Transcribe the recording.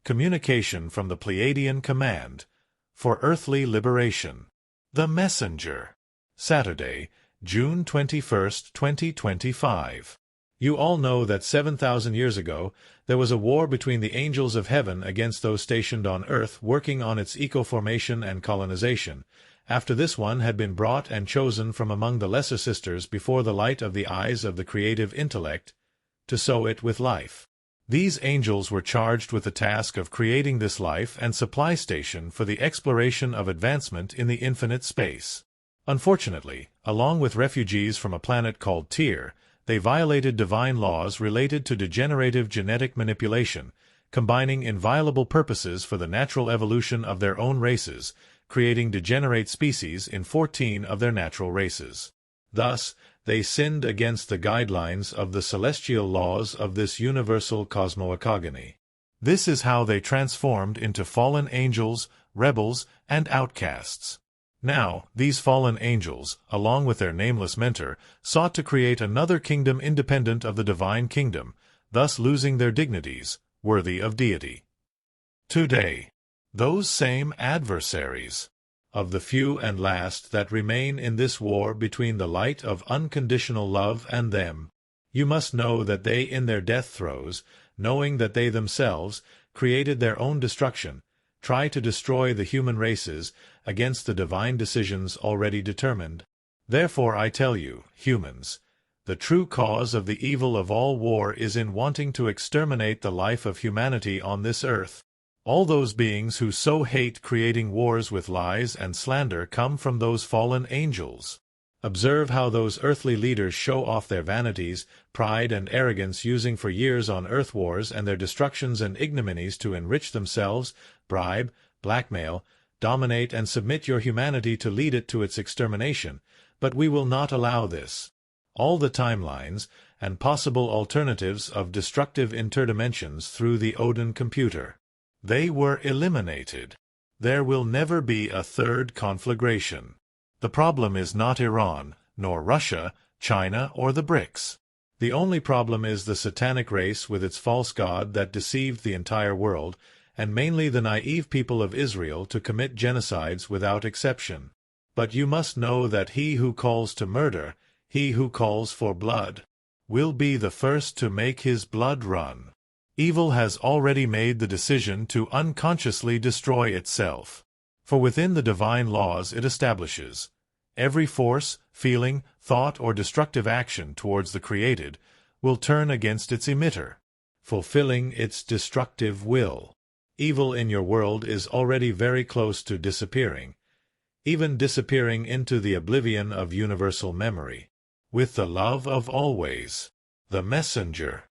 communication from the Pleiadian Command for earthly liberation. The Messenger. Saturday, June 21, 2025. You all know that 7,000 years ago, there was a war between the angels of heaven against those stationed on earth working on its eco-formation and colonization, after this one had been brought and chosen from among the lesser sisters before the light of the eyes of the creative intellect, to sow it with life. These angels were charged with the task of creating this life and supply station for the exploration of advancement in the infinite space. Unfortunately, along with refugees from a planet called Tyr, they violated divine laws related to degenerative genetic manipulation, combining inviolable purposes for the natural evolution of their own races, creating degenerate species in 14 of their natural races. Thus, they sinned against the guidelines of the celestial laws of this universal cosmoecogony. This is how they transformed into fallen angels, rebels, and outcasts. Now, these fallen angels, along with their nameless mentor, sought to create another kingdom independent of the divine kingdom, thus losing their dignities, worthy of deity. Today, those same adversaries, of the few and last that remain in this war between the light of unconditional love and them, you must know that they in their death throes, knowing that they themselves created their own destruction, try to destroy the human races against the divine decisions already determined. Therefore I tell you, humans, the true cause of the evil of all war is in wanting to exterminate the life of humanity on this earth. All those beings who so hate creating wars with lies and slander come from those fallen angels. Observe how those earthly leaders show off their vanities, pride and arrogance, using for years on earth wars and their destructions and ignominies to enrich themselves, bribe, blackmail, dominate and submit your humanity to lead it to its extermination, but we will not allow this. All the timelines and possible alternatives of destructive interdimensions through the Odin computer. They were eliminated. There will never be a third conflagration. The problem is not Iran, nor Russia, China, or the BRICS. The only problem is the satanic race with its false god that deceived the entire world, and mainly the naive people of Israel to commit genocides without exception. But you must know that he who calls to murder, he who calls for blood, will be the first to make his blood run. Evil has already made the decision to unconsciously destroy itself. For within the divine laws it establishes, every force, feeling, thought, or destructive action towards the created will turn against its emitter, fulfilling its destructive will. Evil in your world is already very close to disappearing, even disappearing into the oblivion of universal memory. With the love of always, the Messenger.